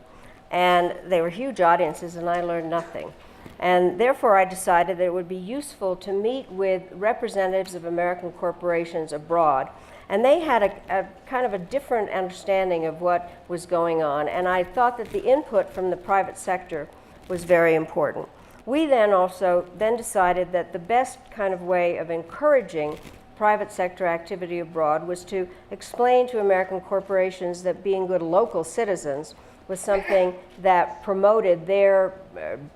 and they were huge audiences and I learned nothing. And therefore I decided that it would be useful to meet with representatives of American corporations abroad. And they had a kind of a different understanding of what was going on. And I thought that the input from the private sector was very important. We then also decided that the best kind of way of encouraging private sector activity abroad was to explain to American corporations that being good local citizens was something that promoted their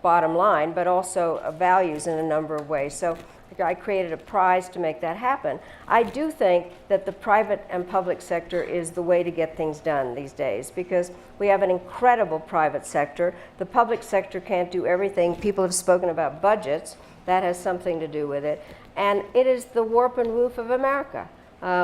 bottom line, but also values in a number of ways. So I created a prize to make that happen. I do think that the private and public sector is the way to get things done these days, because we have an incredible private sector. The public sector can't do everything. People have spoken about budgets. That has something to do with it. And it is the warp and woof of America.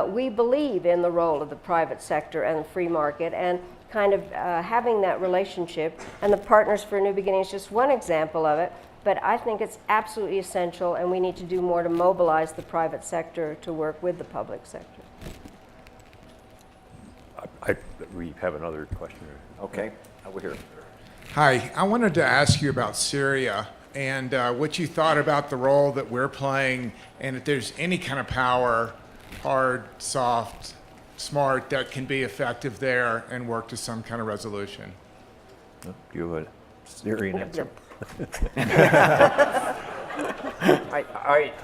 We believe in the role of the private sector and the free market, and kind of having that relationship. And the Partners for a New Beginning is just one example of it. But I think it's absolutely essential, and we need to do more to mobilize the private sector to work with the public sector.
We have another question.
Okay, over here.
Hi, I wanted to ask you about Syria and what you thought about the role that we're playing, and if there's any kind of power, hard, soft, smart, that can be effective there and work to some kind of resolution.
Do you have a Syrian answer?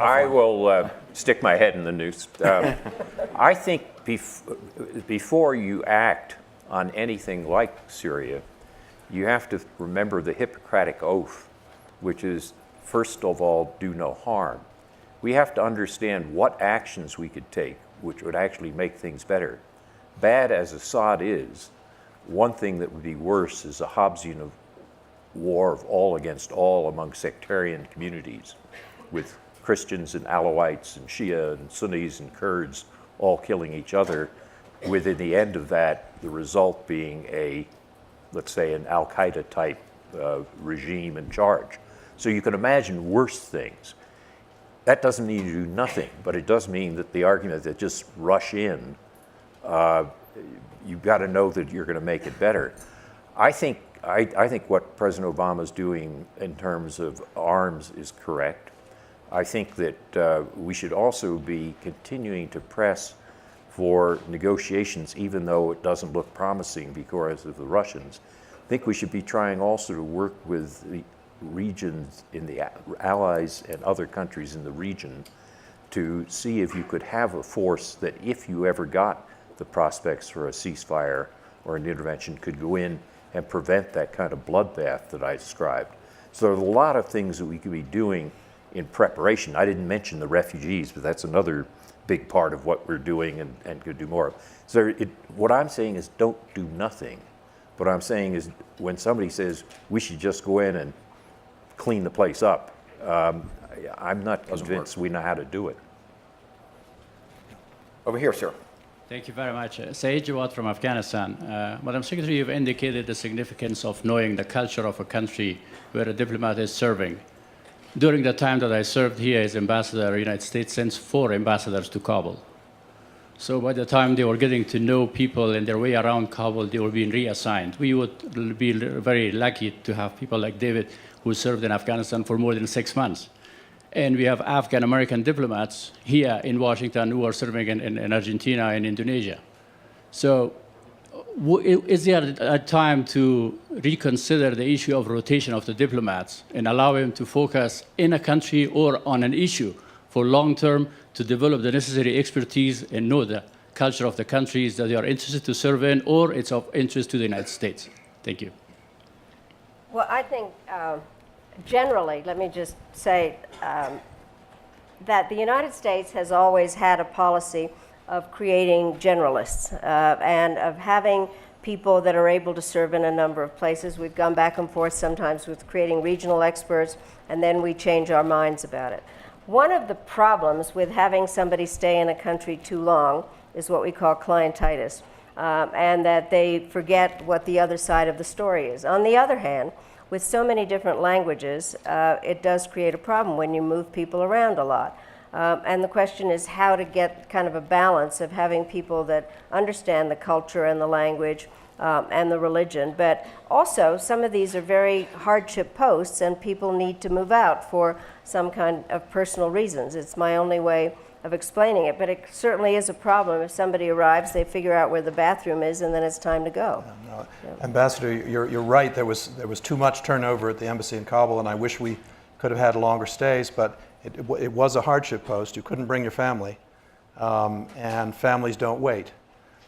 I will stick my head in the noose. I think before you act on anything like Syria, you have to remember the Hippocratic Oath, which is, first of all, do no harm. We have to understand what actions we could take which would actually make things better. Bad as Assad is, one thing that would be worse is a Hobbesian war of all against all among sectarian communities, with Christians and Alawites and Shia and Sunnis and Kurds all killing each other, with in the end of that, the result being let's say, an Al-Qaeda type regime in charge. So you can imagine worse things. That doesn't mean you do nothing, but it does mean that the argument that just rush in, you've got to know that you're going to make it better. I think what President Obama is doing in terms of arms is correct. I think that we should also be continuing to press for negotiations, even though it doesn't look promising because of the Russians. I think we should be trying also to work with the regions in the allies and other countries in the region to see if you could have a force that, if you ever got the prospects for a ceasefire or an intervention, could go in and prevent that kind of bloodbath that I described. So there's a lot of things that we could be doing in preparation. I didn't mention the refugees, but that's another big part of what we're doing and could do more of. So what I'm saying is don't do nothing. What I'm saying is when somebody says we should just go in and clean the place up, I'm not convinced we know how to do it.
Over here, sir.
Thank you very much. Saeed Jawad from Afghanistan. Madam Secretary, you've indicated the significance of knowing the culture of a country where a diplomat is serving. During the time that I served here as ambassador, the United States sends 4 ambassadors to Kabul. So by the time they were getting to know people and their way around Kabul, they were being reassigned. We would be very lucky to have people like David who served in Afghanistan for more than 6 months. And we have Afghan-American diplomats here in Washington who are serving in Argentina and Indonesia. So is there a time to reconsider the issue of rotation of the diplomats and allow them to focus in a country or on an issue for long term to develop the necessary expertise and know the culture of the countries that they are interested to serve in, or it's of interest to the United States? Thank you.
Well, I think generally, let me just say that the United States has always had a policy of creating generalists and of having people that are able to serve in a number of places. We've gone back and forth sometimes with creating regional experts, and then we change our minds about it. One of the problems with having somebody stay in a country too long is what we call clientitis, and that they forget what the other side of the story is. On the other hand, with so many different languages, it does create a problem when you move people around a lot. And the question is how to get kind of a balance of having people that understand the culture and the language and the religion. But also, some of these are very hardship posts, and people need to move out for some kind of personal reasons. It's my only way of explaining it, but it certainly is a problem. If somebody arrives, they figure out where the bathroom is, and then it's time to go.
No, Ambassador, you're right. There was too much turnover at the embassy in Kabul, and I wish we could have had longer stays, but it was a hardship post. You couldn't bring your family, and families don't wait.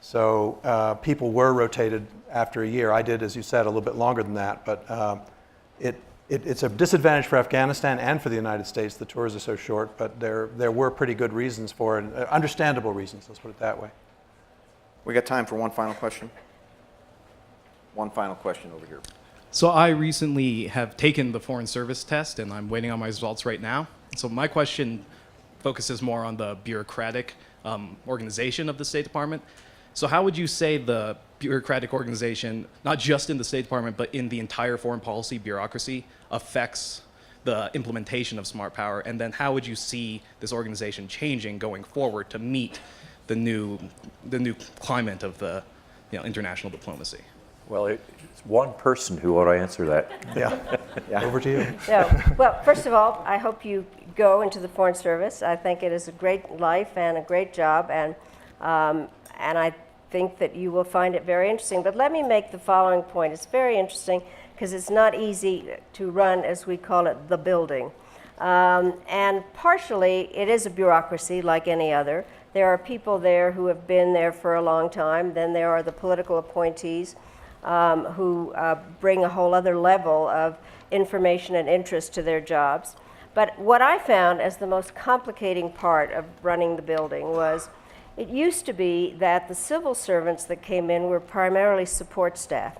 So people were rotated after a year. I did, as you said, a little bit longer than that, but it's a disadvantage for Afghanistan and for the United States. The tours are so short, but there were pretty good reasons for it, understandable reasons, let's put it that way.
We got time for one final question. One final question over here.
So I recently have taken the Foreign Service test, and I'm waiting on my results right now. So my question focuses more on the bureaucratic organization of the State Department. So how would you say the bureaucratic organization, not just in the State Department, but in the entire foreign policy bureaucracy, affects the implementation of smart power? And then how would you see this organization changing going forward to meet the new climate of the international diplomacy?
Well, it's one person who ought to answer that.
Yeah. Over to you.
No. Well, first of all, I hope you go into the Foreign Service. I think it is a great life and a great job, and I think that you will find it very interesting. But let me make the following point. It's very interesting because it's not easy to run, as we call it, the building. And partially, it is a bureaucracy like any other. There are people there who have been there for a long time. Then there are the political appointees who bring a whole other level of information and interest to their jobs. But what I found as the most complicating part of running the building was it used to be that the civil servants that came in were primarily support staff,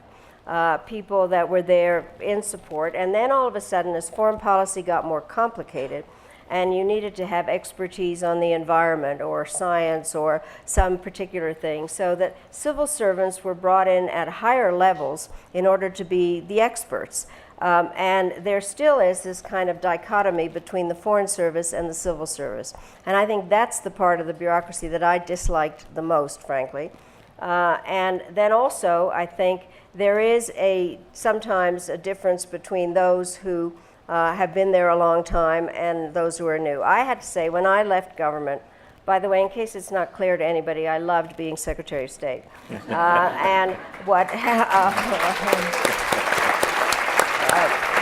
people that were there in support. And then all of a sudden, as foreign policy got more complicated, and you needed to have expertise on the environment or science or some particular thing, so that civil servants were brought in at higher levels in order to be the experts. And there still is this kind of dichotomy between the Foreign Service and the Civil Service. And I think that's the part of the bureaucracy that I disliked the most, frankly. And then also, I think there is sometimes a difference between those who have been there a long time and those who are new. I had to say, when I left government, by the way, in case it's not clear to anybody, I loved being Secretary of State. And what...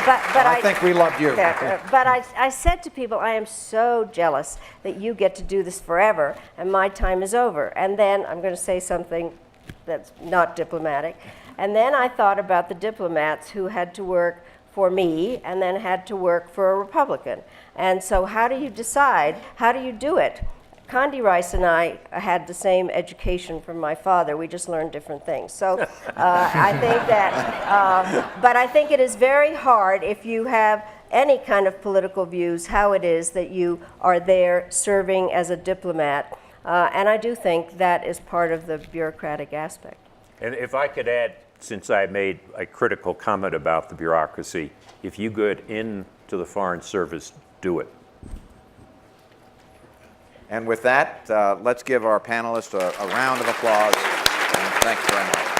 But
I think we loved you.
But I said to people, I am so jealous that you get to do this forever and my time is over. And then I'm going to say something that's not diplomatic. And then I thought about the diplomats who had to work for me and then had to work for a Republican. And so how do you decide? How do you do it? Condi Rice and I had the same education from my father. We just learned different things. So I think that, but I think it is very hard if you have any kind of political views, how it is that you are there serving as a diplomat. And I do think that is part of the bureaucratic aspect.
And if I could add, since I made a critical comment about the bureaucracy, if you get into the Foreign Service, do it.
And with that, let's give our panelists a round of applause. And thanks very much.